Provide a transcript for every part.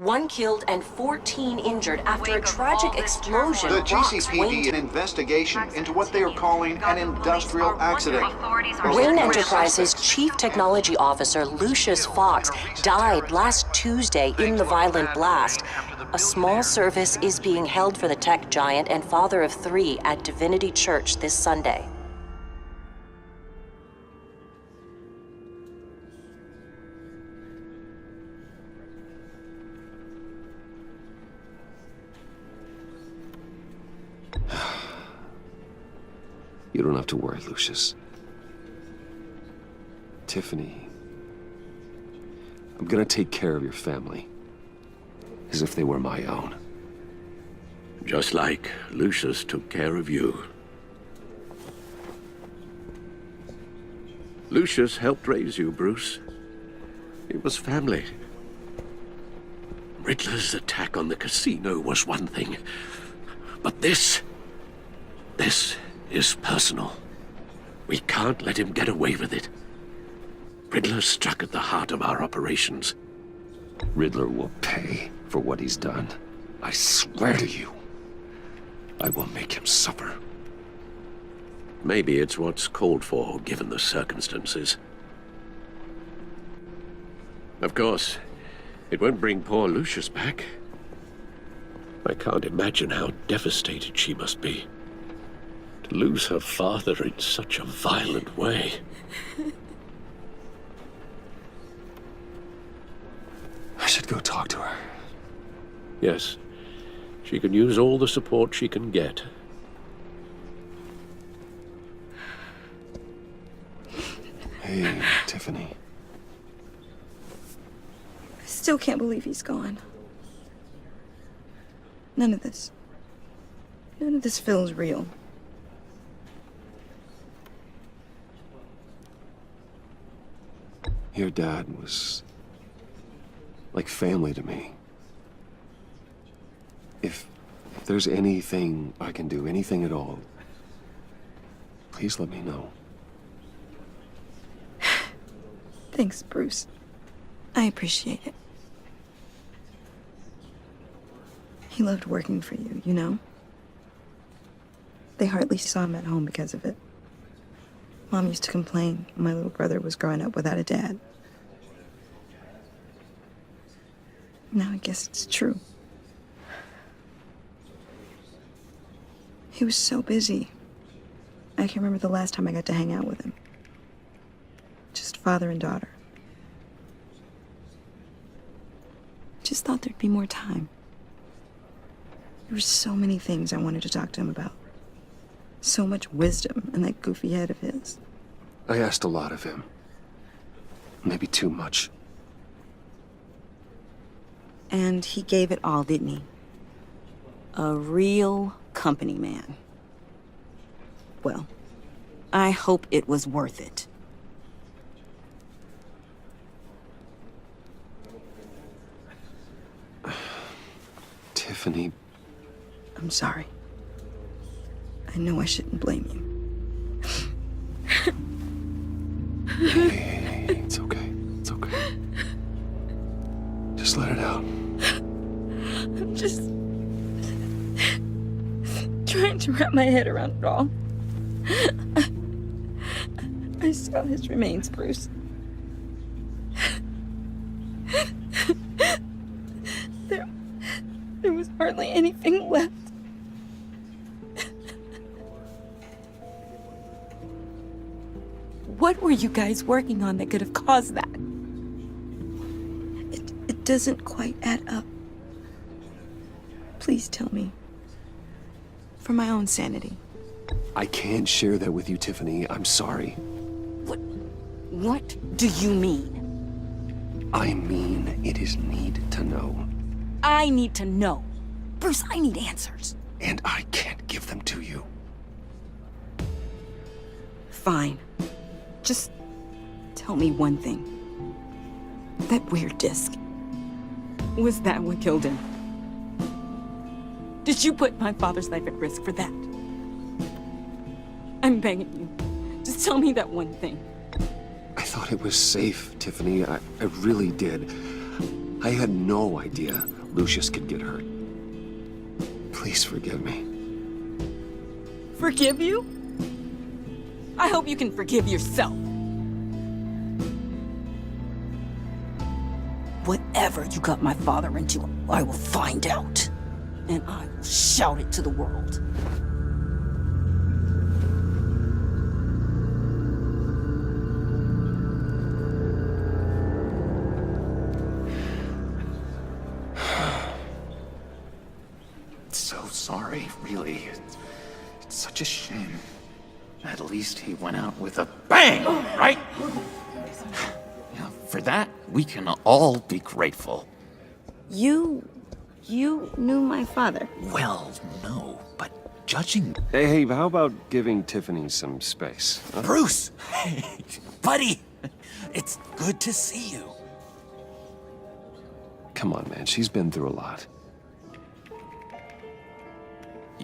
1 killed and 14 injured after a tragic explosion The rocks GCPD Wayne. an investigation into what they are calling an industrial accident. Wayne Enterprises' Chief Technology Officer Lucius Fox died last Tuesday in the violent blast. A small service is being held for the tech giant and father of 3 at Divinity Church this Sunday. You don't have to worry, Lucius. Tiffany, I'm gonna take care of your family, as if they were my own. Just like Lucius took care of you. Lucius helped raise you, Bruce. It was family. Riddler's attack on the casino was one thing, but this is personal. We can't let him get away with it. Riddler struck at the heart of our operations. Riddler will pay for what he's done. I swear to you, I will make him suffer. Maybe it's what's called for, given the circumstances. Of course, it won't bring poor Lucius back. I can't imagine how devastated she must be. To lose her father in such a violent way. I should go talk to her. Yes, she can use all the support she can get. Hey, Tiffany. I still can't believe he's gone. None of this feels real. Your dad was like family to me. If there's anything I can do, anything at all, please let me know. Thanks, Bruce. I appreciate it. He loved working for you, you know? They hardly saw him at home because of it. Mom used to complain when my little brother was growing up without a dad. Now I guess it's true. He was so busy. I can't remember the last time I got to hang out with him. Just father and daughter. Just thought there'd be more time. There were so many things I wanted to talk to him about. So much wisdom in that goofy head of his. I asked a lot of him. Maybe too much. And he gave it all, didn't he? A real company man. Well, I hope it was worth it. Tiffany. I'm sorry. I know I shouldn't blame you. Hey, it's okay. It's okay. Just let it out. I'm just trying to wrap my head around it all. I saw his remains, Bruce. There was hardly anything left. What were you guys working on that could have caused that? It doesn't quite add up. Please tell me. For my own sanity. I can't share that with you, Tiffany. I'm sorry. What do you mean? I mean, it is need to know. I need to know. Bruce, I need answers. And I can't give them to you. Fine. Just tell me one thing. That weird disc. Was that what killed him? Did you put my father's life at risk for that? I'm begging you. Just tell me that one thing. I thought it was safe, Tiffany. I really did. I had no idea Lucius could get hurt. Please forgive me. Forgive you? I hope you can forgive yourself. Whatever you got my father into, I will find out. And I will shout it to the world. So sorry, really. It's such a shame. At least he went out with a bang, right? Yeah, for that, we can all be grateful. You knew my father. Well, no, but judging... Hey, how about giving Tiffany some space? Huh? Bruce! Hey, buddy! It's good to see you. Come on, man. She's been through a lot.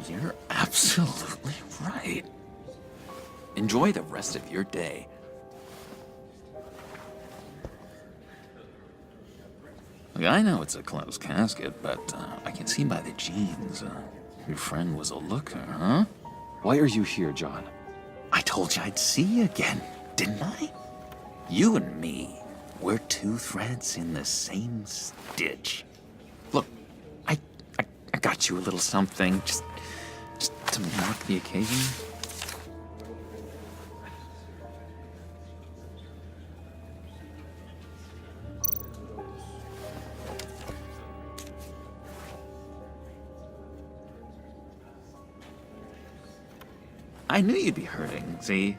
You're absolutely right. Enjoy the rest of your day. Look, I know it's a closed casket, but I can see by the jeans, your friend was a looker, huh? Why are you here, John? I told you I'd see you again, didn't I? You and me, we're two threads in the same stitch. Look, I got you a little something, just to mark the occasion. I knew you'd be hurting, see?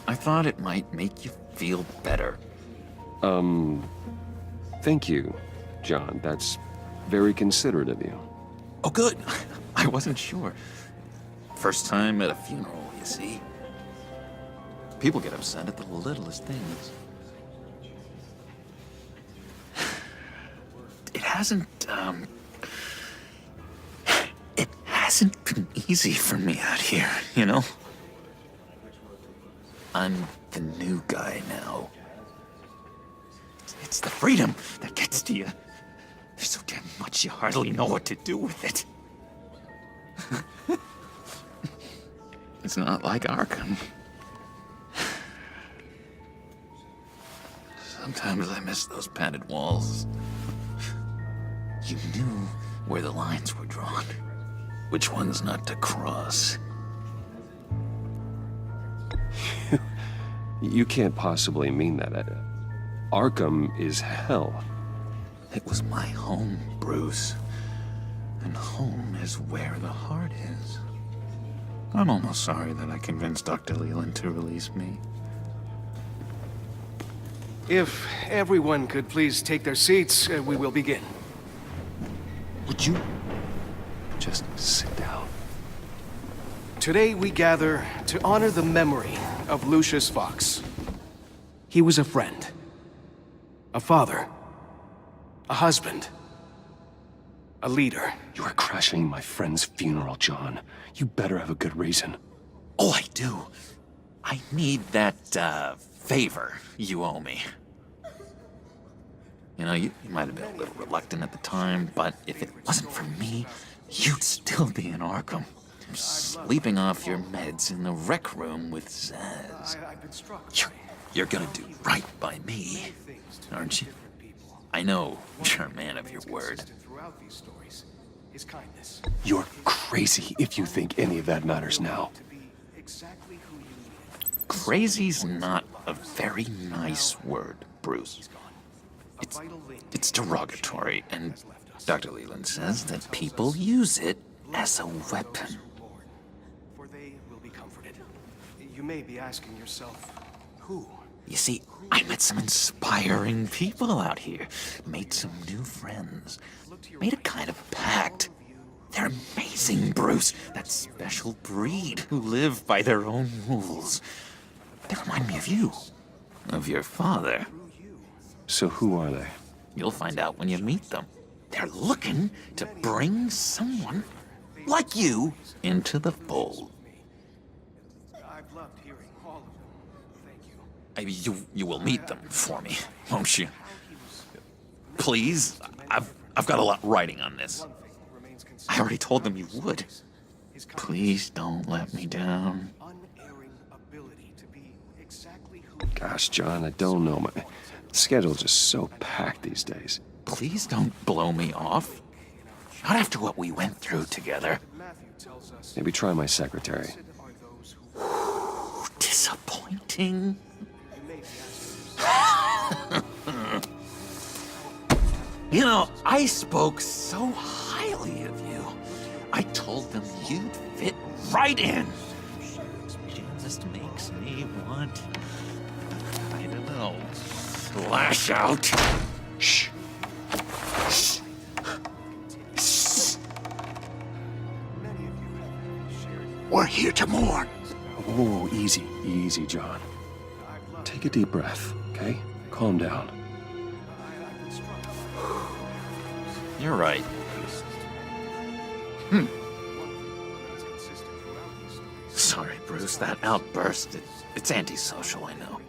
I thought it might make you feel better. Thank you, John. That's very considerate of you. Oh, good. I wasn't sure. First time at a funeral, you see? People get upset at the littlest things. It hasn't been easy for me out here, you know? I'm the new guy now. It's the freedom that gets to you. There's so damn much you hardly know what to do with it. It's not like Arkham. Sometimes I miss those padded walls. You knew where the lines were drawn. Which ones not to cross. You can't possibly mean that. Arkham is hell. It was my home, Bruce. And home is where the heart is. I'm almost sorry that I convinced Dr. Leland to release me. If everyone could please take their seats, we will begin. Would you? Just sit down. Today we gather to honor the memory of Lucius Fox. He was a friend, a father, a husband, a leader. You are crashing my friend's funeral, John. You better have a good reason. Oh, I do. I need that, favor you owe me. You know, you might have been a little reluctant at the time, but if it wasn't for me, you'd still be in Arkham. Sleeping off your meds in the rec room with Zaz. I've been struck. You're gonna do right by me, aren't you? I know you're a man of your word. Throughout these stories, his kindness You're crazy if you think any of that matters now. to be exactly who you needed. Crazy's not a very nice word, Bruce. It's derogatory, and Dr. Leland says that people use it as a weapon. For they will be comforted. You may be asking yourself, who? You see, I met some inspiring people out here, made some new friends, made a kind of pact. They're amazing, Bruce. That special breed who live by their own rules. They remind me of you, of your father. So who are they? You'll find out when you meet them. They're looking to bring someone like you into the fold. I've loved hearing all of them. Thank you. You will meet them for me, won't you? Please? I've got a lot riding on this. I already told them you would. Please don't let me down. Gosh, John, I don't know. My schedule's just so packed these days. Please don't blow me off. Not after what we went through together. Maybe try my secretary. Disappointing. You know, I spoke so highly of you. I told them you'd fit right in. Just makes me want, I don't know, lash out. Shh. We're here to mourn. Whoa, easy, easy, John. Take a deep breath, okay? Calm down. You're right. Sorry, Bruce, that outburst, it's antisocial, I know.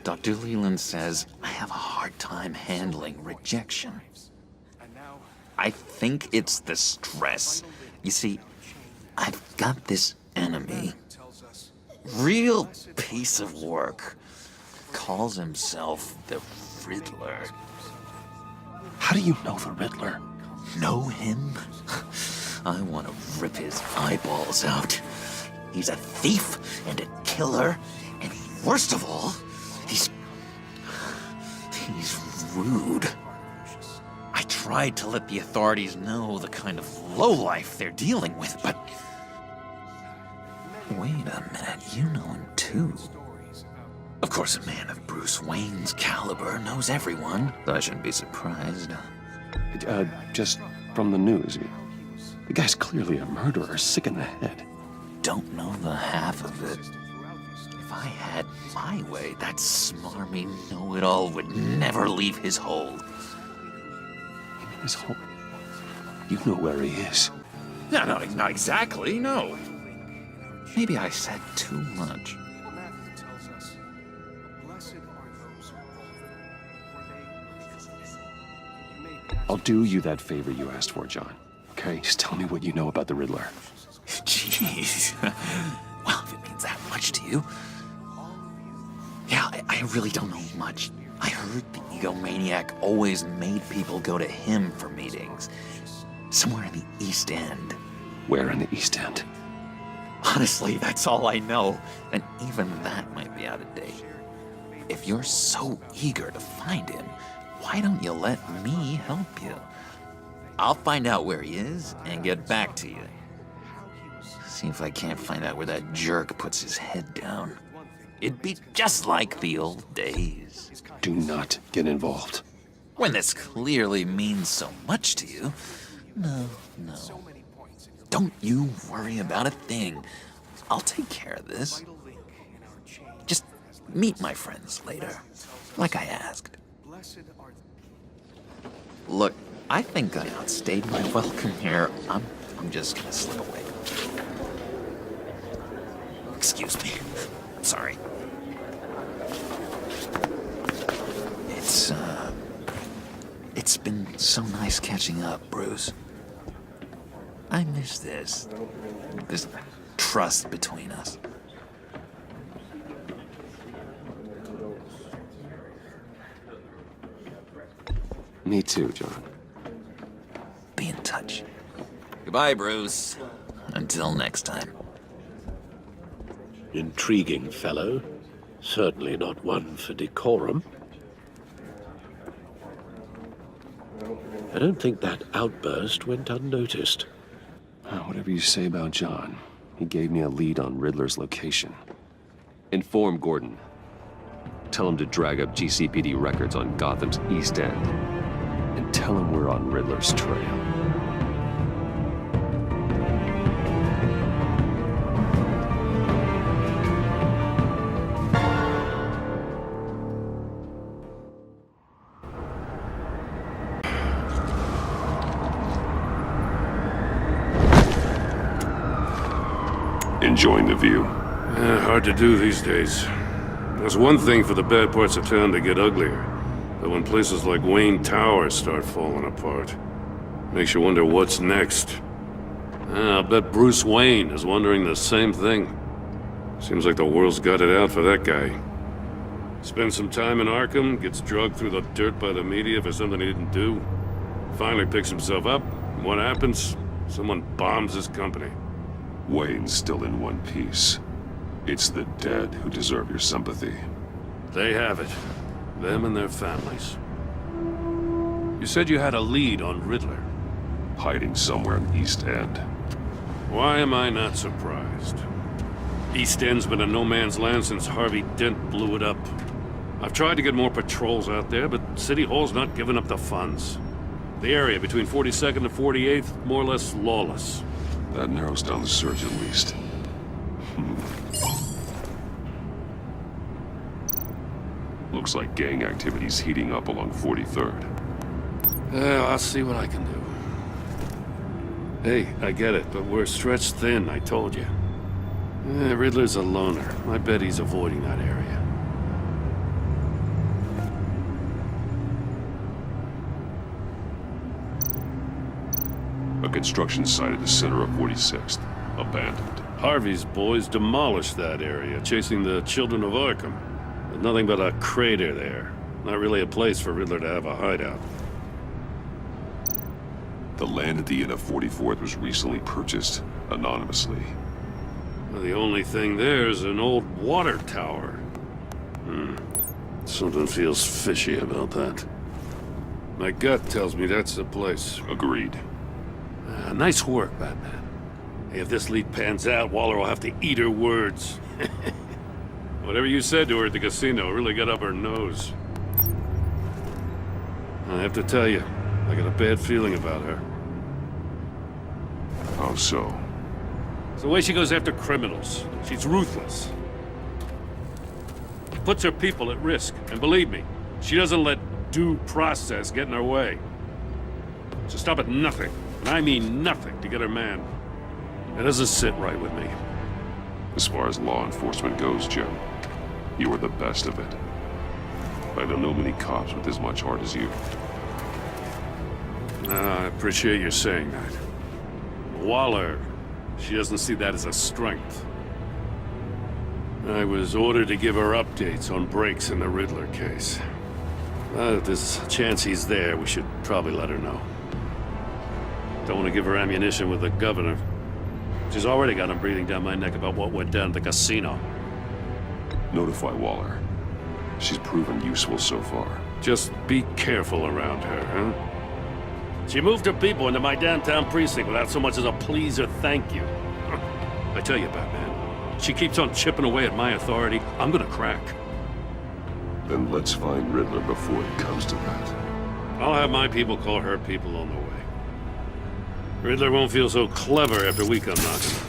Dr. Leland says I have a hard time handling rejection. I think it's the stress. You see, I've got this enemy. Real piece of work. Calls himself the Riddler. How do you know the Riddler? Know him? I want to rip his eyeballs out. He's a thief and a killer, and worst of all, he's rude. I tried to let the authorities know the kind of lowlife they're dealing with, but... Wait a minute, you know him too. Of course, a man of Bruce Wayne's caliber knows everyone, so I shouldn't be surprised. Just from the news. The guy's clearly a murderer, sick in the head. Don't know the half of it. If I had my way, that smarmy know-it-all would never leave his hold. His home. You know where he is. No, not exactly, no. Maybe I said too much. I'll do you that favor you asked for, John. Okay? Just tell me what you know about the Riddler. Jeez. Well, if it means that much to you. Yeah, I really don't know much. I heard the egomaniac always made people go to him for meetings. Somewhere in the East End. Where in the East End? Honestly, that's all I know. And even that might be out of date. If you're so eager to find him, why don't you let me help you? I'll find out where he is and get back to you. See if I can't find out where that jerk puts his head down. It'd be just like the old days. Do not get involved. When this clearly means so much to you. No. Don't you worry about a thing. I'll take care of this. Just meet my friends later, like I asked. Look, I think I outstayed my welcome here. I'm just gonna slip away. Excuse me. Sorry. It's been so nice catching up, Bruce. I miss this trust between us. Me too, John. Be in touch. Goodbye, Bruce. Until next time. Intriguing fellow. Certainly not one for decorum. I don't think that outburst went unnoticed. Whatever you say about John, he gave me a lead on Riddler's location. Inform Gordon. Tell him to drag up GCPD records on Gotham's East End. And tell him we're on Riddler's trail. Enjoying the view? Hard to do these days. There's one thing for the bad parts of town to get uglier. But when places like Wayne Tower start falling apart, makes you wonder what's next. I'll bet Bruce Wayne is wondering the same thing. Seems like the world's got it out for that guy. Spends some time in Arkham, gets drugged through the dirt by the media for something he didn't do. Finally picks himself up, and what happens? Someone bombs his company. Wayne's still in one piece. It's the dead who deserve your sympathy. They have it. Them and their families. You said you had a lead on Riddler. Hiding somewhere in East End. Why am I not surprised? East End's been a no-man's land since Harvey Dent blew it up. I've tried to get more patrols out there, but City Hall's not giving up the funds. The area between 42nd and 48th, more or less lawless. That narrows down the search at least. Looks like gang activity's heating up along 43rd. I'll see what I can do. Hey, I get it, but we're stretched thin, I told you. Riddler's a loner. I bet he's avoiding that area. A construction site at the center of 46th. Abandoned. Harvey's boys demolished that area, chasing the children of Arkham. There's nothing but a crater there. Not really a place for Riddler to have a hideout. The land at the end of 44th was recently purchased, anonymously. Well, the only thing there is an old water tower. Something feels fishy about that. My gut tells me that's the place. Agreed. Nice work, Batman. Hey, if this lead pans out, Waller will have to eat her words. Whatever you said to her at the casino really got up her nose. I have to tell you, I got a bad feeling about her. How so? It's the way she goes after criminals. She's ruthless. Puts her people at risk. And believe me, she doesn't let due process get in her way. She'll stop at nothing, and I mean nothing, to get her man. It doesn't sit right with me. As far as law enforcement goes, Jim, you are the best of it. I don't know many cops with as much heart as you. I appreciate you saying that. Waller, she doesn't see that as a strength. I was ordered to give her updates on breaks in the Riddler case. If there's a chance he's there, we should probably let her know. Don't want to give her ammunition with the governor. She's already got him breathing down my neck about what went down at the casino. Notify Waller. She's proven useful so far. Just be careful around her, huh? She moved her people into my downtown precinct without so much as a please or thank you. I tell you, Batman, she keeps on chipping away at my authority, I'm gonna crack. Then let's find Riddler before it comes to that. I'll have my people call her people on the way. Riddler won't feel so clever after we come knocking.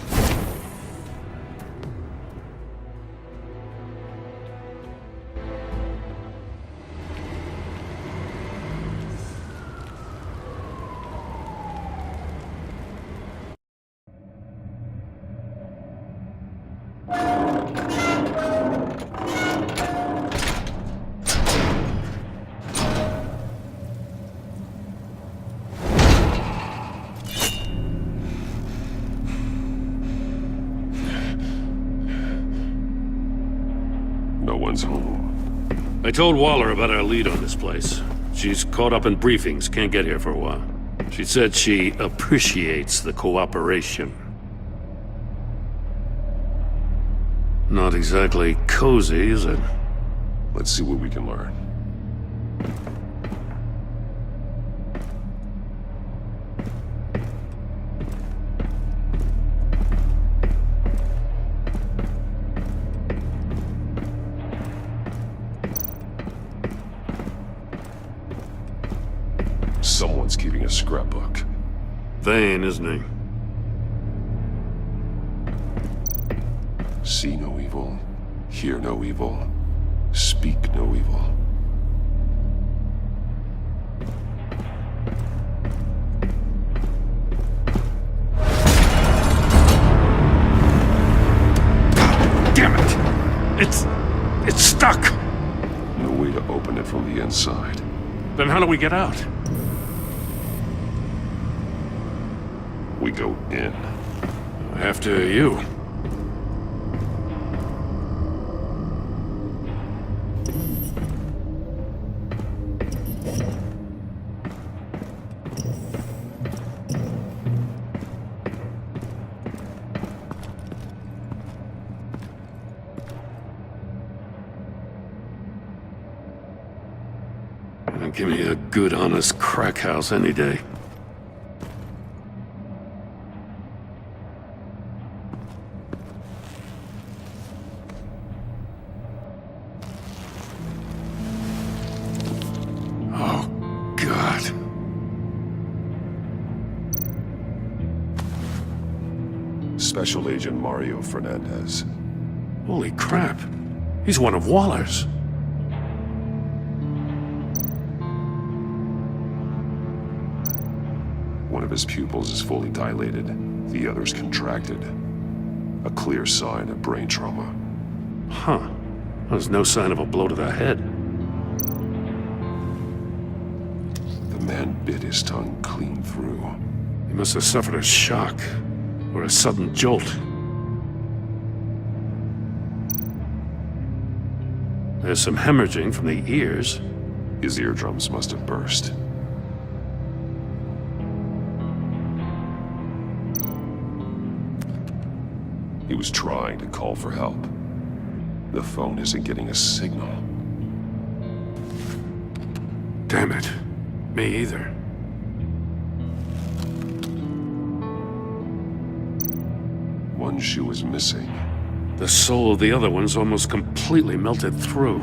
No one's home. I told Waller about our lead on this place. She's caught up in briefings, can't get here for a while. She said she appreciates the cooperation. Not exactly cozy, is it? Let's see what we can learn. Someone's keeping a scrapbook. Vain, isn't he? See no evil, hear no evil, speak no evil. Damn it! It's stuck! No way to open it from the inside. Then how do we get out? We go in. After you. Give me a good, honest crack house any day. Oh, God. Special Agent Mario Fernandez. Holy crap. He's one of Waller's. One of his pupils is fully dilated, the other's contracted. A clear sign of brain trauma. Huh. There's no sign of a blow to the head. The man bit his tongue clean through. He must have suffered a shock, or a sudden jolt. There's some hemorrhaging from the ears. His eardrums must have burst. He was trying to call for help. The phone isn't getting a signal. Damn it. Me either. One shoe is missing. The sole of the other one's almost completely melted through.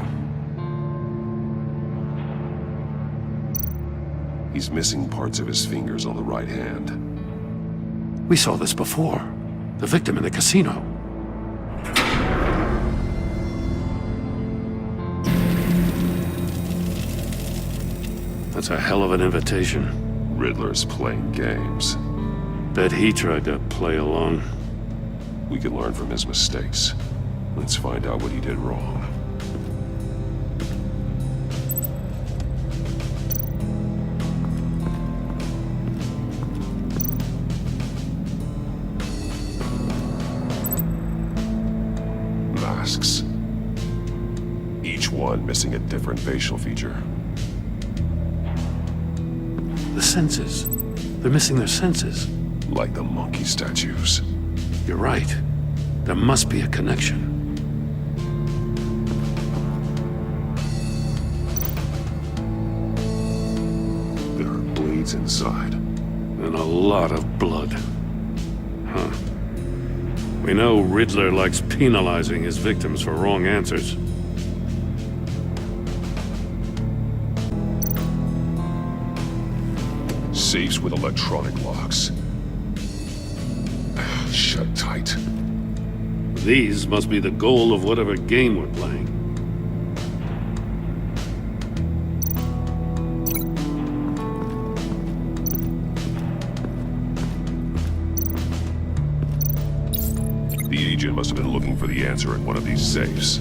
He's missing parts of his fingers on the right hand. We saw this before. The victim in the casino. That's a hell of an invitation. Riddler's playing games. Bet he tried to play along. We can learn from his mistakes. Let's find out what he did wrong. Masks. Each one missing a different facial feature. The senses. They're missing their senses. Like the monkey statues. You're right. There must be a connection. There are blades inside. And a lot of blood. Huh. We know Riddler likes penalizing his victims for wrong answers. Safes with electronic locks. Shut tight. These must be the goal of whatever game we're playing. The agent must have been looking for the answer in one of these safes.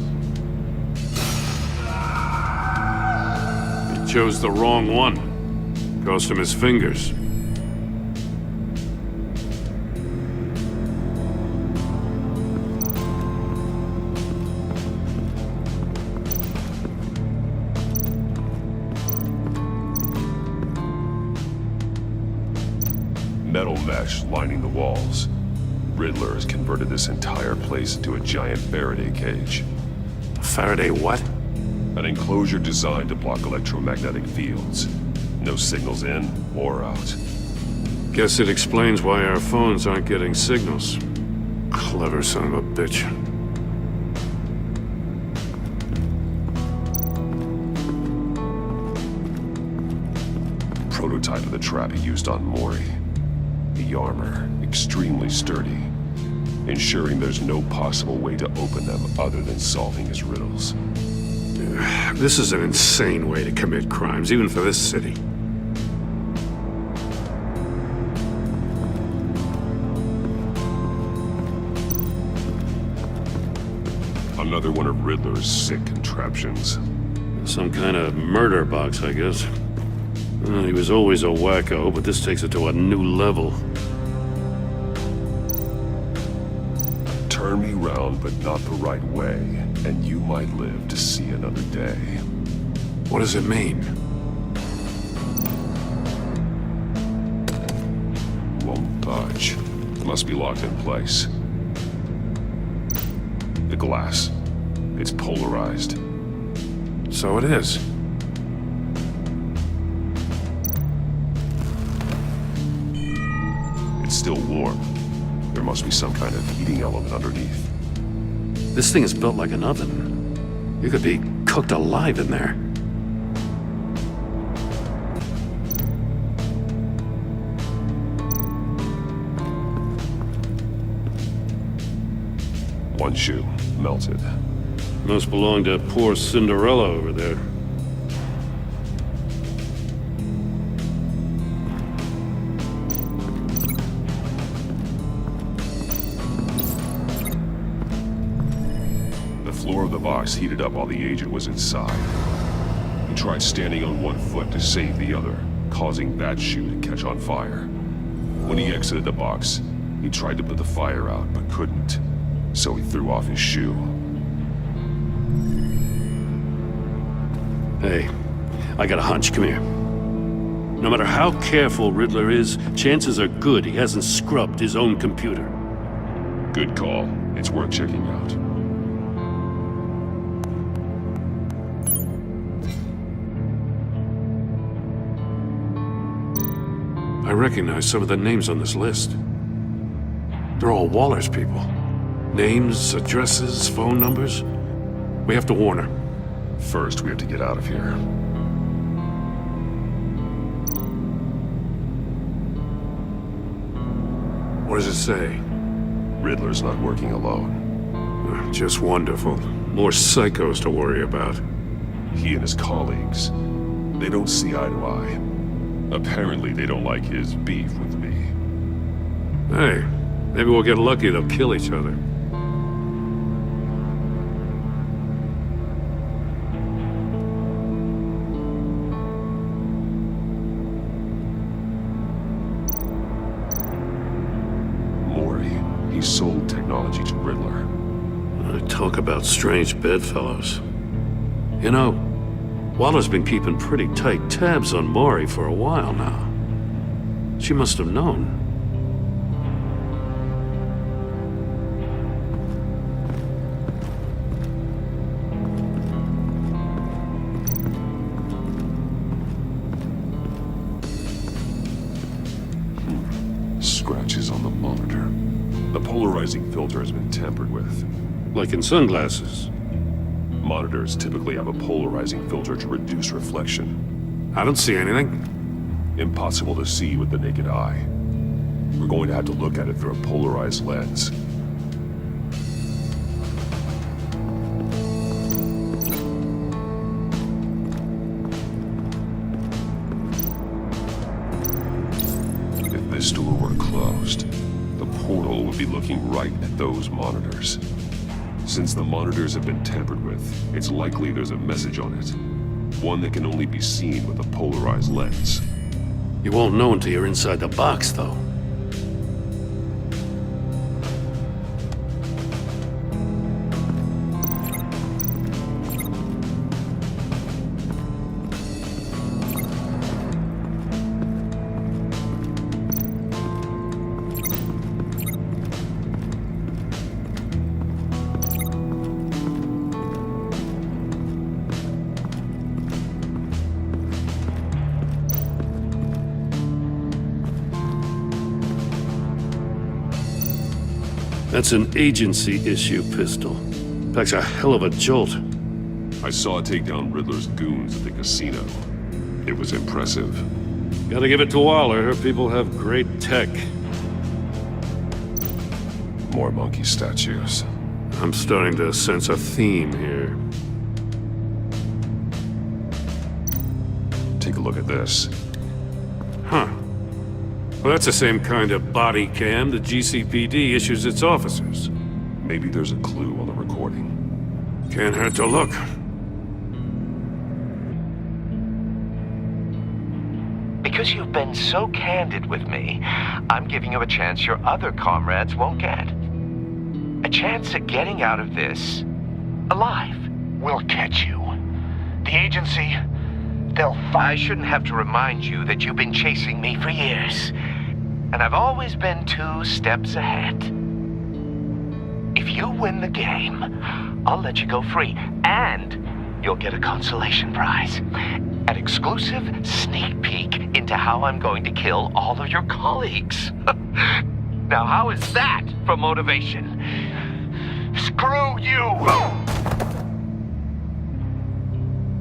He chose the wrong one. Cost him his fingers. Metal mesh lining the walls. Riddler has converted this entire place into a giant Faraday cage. Faraday what? An enclosure designed to block electromagnetic fields. No signals in or out. Guess it explains why our phones aren't getting signals. Clever son of a bitch. Prototype of the trap he used on Mori. The armor, extremely sturdy, ensuring there's no possible way to open them other than solving his riddles. This is an insane way to commit crimes, even for this city. Another one of Riddler's sick contraptions. Some kind of murder box, I guess. He was always a wacko, but this takes it to a new level. Turn me round, but not the right way, and you might live to see another day. What does it mean? Won't budge. Must be locked in place. The glass. It's polarized. So it is. It's still warm. There must be some kind of heating element underneath. This thing is built like an oven. You could be cooked alive in there. One shoe, melted. Must belong to poor Cinderella over there. The floor of the box heated up while the agent was inside. He tried standing on one foot to save the other, causing that shoe to catch on fire. When he exited the box, he tried to put the fire out, but couldn't. So he threw off his shoe. Hey, I got a hunch. Come here. No matter how careful Riddler is, chances are good he hasn't scrubbed his own computer. Good call. It's worth checking out. I recognize some of the names on this list. They're all Waller's people. Names, addresses, phone numbers. We have to warn her. First, we have to get out of here. What does it say? Riddler's not working alone. Just wonderful. More psychos to worry about. He and his colleagues, they don't see eye to eye. Apparently, they don't like his beef with me. Hey, maybe we'll get lucky they'll kill each other. He sold technology to Riddler. Talk about strange bedfellows. You know, Waller's been keeping pretty tight tabs on Maury for a while now. She must have known. Scratches on the monitor. The polarizing filter has been tampered with. Like in sunglasses. Monitors typically have a polarizing filter to reduce reflection. I don't see anything. Impossible to see with the naked eye. We're going to have to look at it through a polarized lens. If this door were closed, the portal would be looking right at those monitors. Since the monitors have been tampered with, it's likely there's a message on it. One that can only be seen with a polarized lens. You won't know until you're inside the box, though. That's an agency-issue pistol. Packs a hell of a jolt. I saw it take down Riddler's goons at the casino. It was impressive. Gotta give it to Waller. Her people have great tech. More monkey statues. I'm starting to sense a theme here. Take a look at this. Huh. Well, that's the same kind of body cam the GCPD issues its officers. Maybe there's a clue on the recording. Can't hurt to look. because you've been so candid with me, I'm giving you a chance your other comrades won't get. A chance at getting out of this alive. We'll catch you. The agency, they'll find... I shouldn't have to remind you that you've been chasing me for years. And I've always been 2 steps ahead. If you win the game, I'll let you go free. And you'll get a consolation prize. An exclusive sneak peek into how I'm going to kill all of your colleagues. Now, how is that for motivation? Screw you!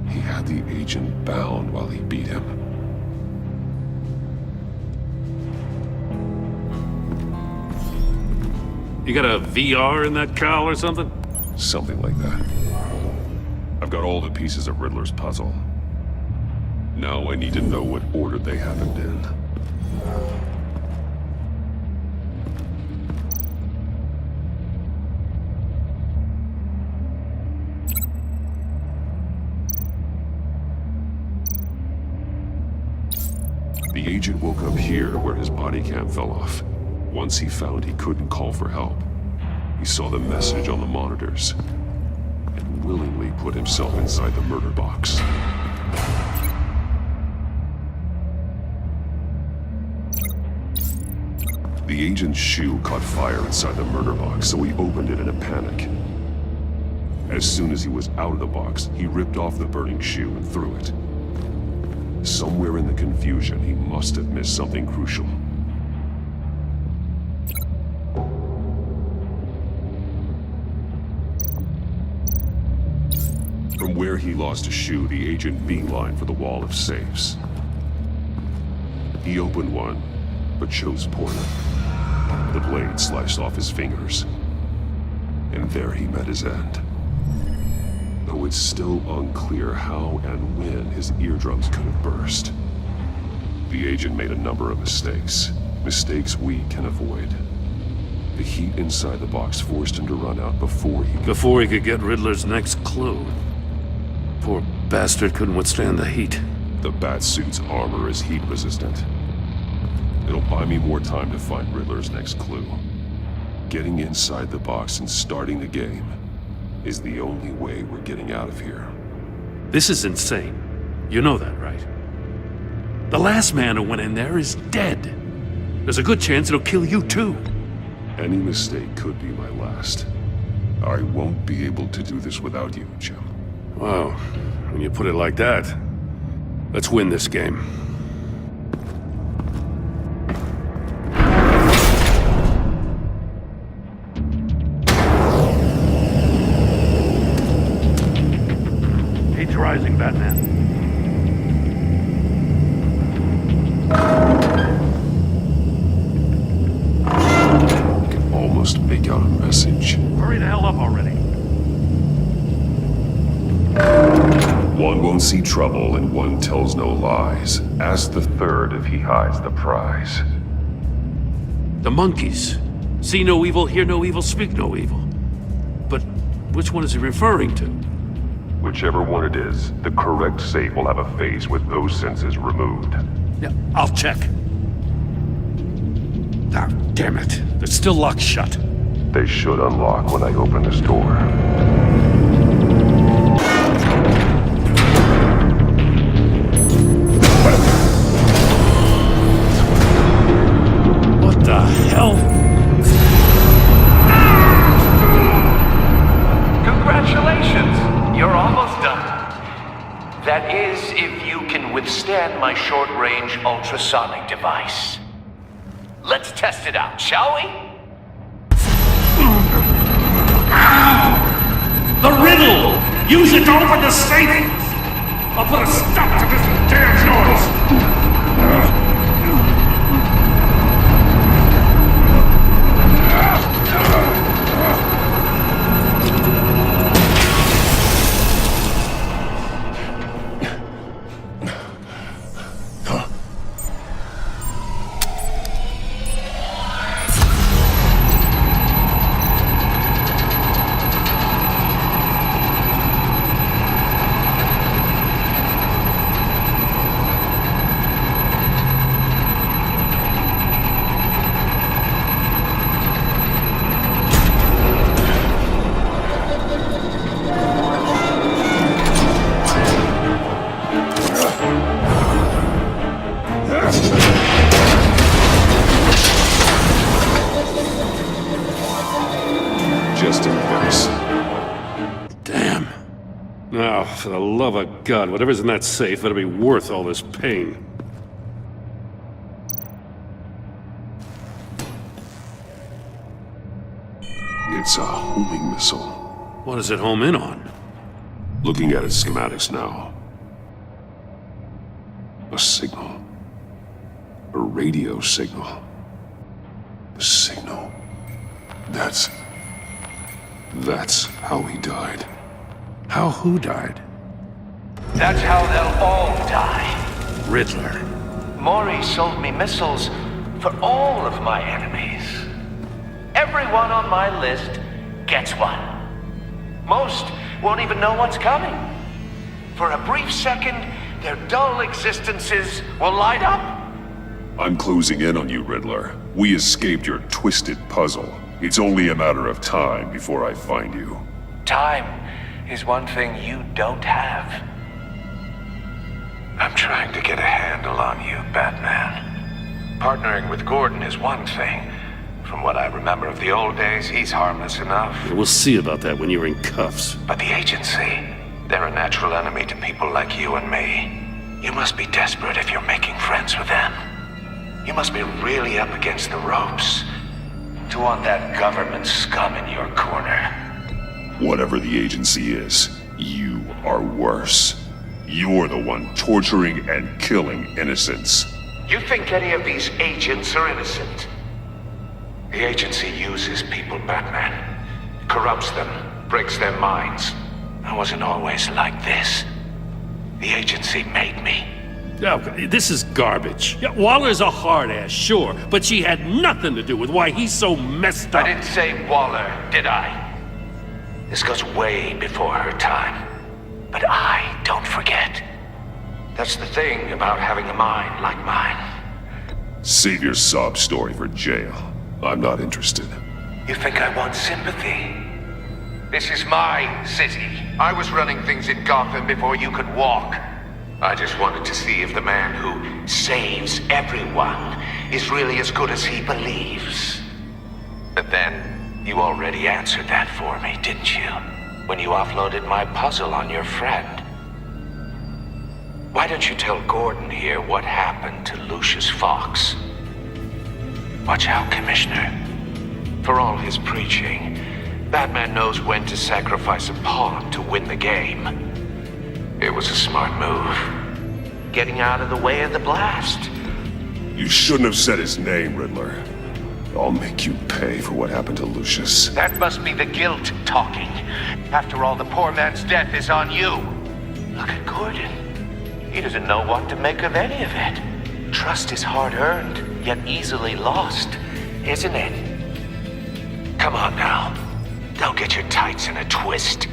He had the agent bound while he beat him. You got a VR in that cowl or something? Something like that. I've got all the pieces of Riddler's puzzle. Now I need to know what order they happened in. The agent woke up here where his body cam fell off. Once he found he couldn't call for help, he saw the message on the monitors and willingly put himself inside the murder box. The agent's shoe caught fire inside the murder box, so he opened it in a panic. As soon as he was out of the box, he ripped off the burning shoe and threw it. Somewhere in the confusion, he must have missed something crucial. From where he lost a shoe, the agent beelined for the wall of safes. He opened one, but chose poorly. The blade sliced off his fingers, and there he met his end. Though it's still unclear how and when his eardrums could have burst. The agent made a number of mistakes. Mistakes we can avoid. The heat inside the box forced him to run out before he could get Riddler's next clue. Poor bastard couldn't withstand the heat. The Batsuit's armor is heat resistant. It'll buy me more time to find Riddler's next clue. Getting inside the box and starting the game is the only way we're getting out of here. This is insane. You know that, right? The last man who went in there is dead. There's a good chance it'll kill you too. Any mistake could be my last. I won't be able to do this without you, Jim. Wow, when you put it like that, let's win this game. Heat's rising, Batman. I can almost make out a message. Hurry the hell up already. One won't see trouble and one tells no lies. Ask the third if he hides the prize. The monkeys. See no evil, hear no evil, speak no evil. But which one is he referring to? Whichever one it is, the correct safe will have a face with those senses removed. Yeah, I'll check. Ah, damn it. They're still locked shut. They should unlock when I open this door. What the hell? Congratulations! You're almost done. That is, if you can withstand my short-range ultrasonic device. Let's test it out, shall we? The riddle! Use it to open the safe! I'll put a stop to this damn noise! Oh, for the love of God, whatever's in that safe better be worth all this pain. It's a homing missile. What does it home in on? Looking at its schematics now. A signal. A radio signal. A signal. That's how he died. How who died? That's how they'll all die. Riddler. Maury sold me missiles for all of my enemies. Everyone on my list gets one. Most won't even know what's coming. For a brief second, their dull existences will light up. I'm closing in on you, Riddler. We escaped your twisted puzzle. It's only a matter of time before I find you. Time is one thing you don't have. I'm trying to get a handle on you, Batman. Partnering with Gordon is one thing. From what I remember of the old days, he's harmless enough. We'll see about that when you're in cuffs. But the agency, they're a natural enemy to people like you and me. You must be desperate if you're making friends with them. You must be really up against the ropes to want that government scum in your corner. Whatever the agency is, you are worse. You're the one torturing and killing innocents. You think any of these agents are innocent? The agency uses people, Batman. Corrupts them, breaks their minds. I wasn't always like this. The agency made me. Oh, this is garbage. Yeah, Waller's a hard-ass, sure, but she had nothing to do with why he's so messed up. I didn't say Waller, did I? This goes way before her time. But I don't forget. That's the thing about having a mind like mine. Save your sob story for jail. I'm not interested. You think I want sympathy? This is my city. I was running things in Gotham before you could walk. I just wanted to see if the man who saves everyone is really as good as he believes. But then, you already answered that for me, didn't you? When you offloaded my puzzle on your friend. Why don't you tell Gordon here what happened to Lucius Fox? Watch out, Commissioner. For all his preaching, Batman knows when to sacrifice a pawn to win the game. It was a smart move. Getting out of the way of the blast. You shouldn't have said his name, Riddler. I'll make you pay for what happened to Lucius. That must be the guilt talking. After all, the poor man's death is on you. Look at Gordon. He doesn't know what to make of any of it. Trust is hard-earned, yet easily lost, isn't it? Come on now. Don't get your tights in a twist.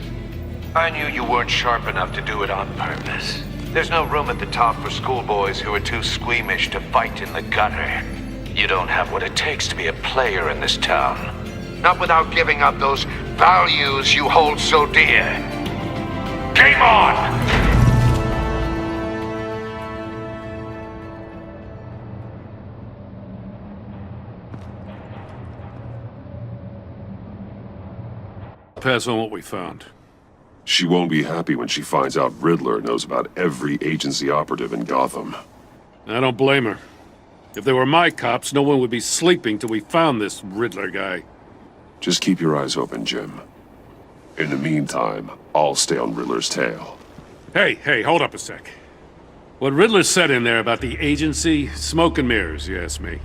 I knew you weren't sharp enough to do it on purpose. There's no room at the top for schoolboys who are too squeamish to fight in the gutter. You don't have what it takes to be a player in this town. Not without giving up those values you hold so dear. Game on! Pass on what we found. She won't be happy when she finds out Riddler knows about every agency operative in Gotham. I don't blame her. If they were my cops, no one would be sleeping till we found this Riddler guy. Just keep your eyes open, Jim. In the meantime, I'll stay on Riddler's tail. Hey, hold up a sec. What Riddler said in there about the agency, smoke and mirrors, you ask me.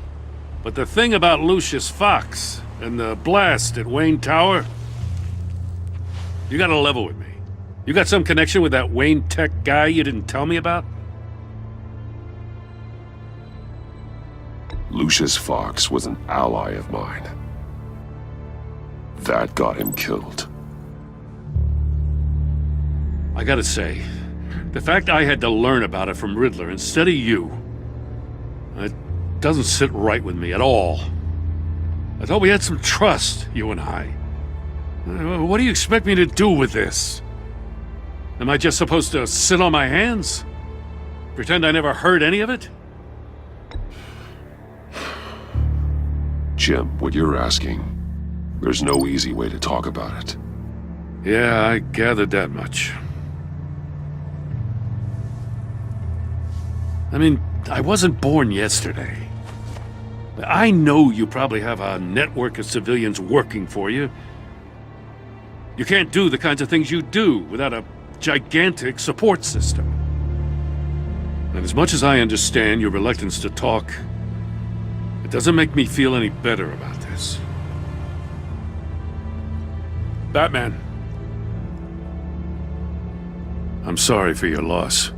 But the thing about Lucius Fox and the blast at Wayne Tower, you gotta level with me. You got some connection with that Wayne Tech guy you didn't tell me about? Lucius Fox was an ally of mine. That got him killed. I gotta say, the fact I had to learn about it from Riddler instead of you, it doesn't sit right with me at all. I thought we had some trust, you and I. What do you expect me to do with this? Am I just supposed to sit on my hands? Pretend I never heard any of it? Jim, what you're asking, there's no easy way to talk about it. Yeah, I gathered that much. I mean, I wasn't born yesterday. I know you probably have a network of civilians working for you. You can't do the kinds of things you do without a gigantic support system. And as much as I understand your reluctance to talk, it doesn't make me feel any better about this. Batman. I'm sorry for your loss.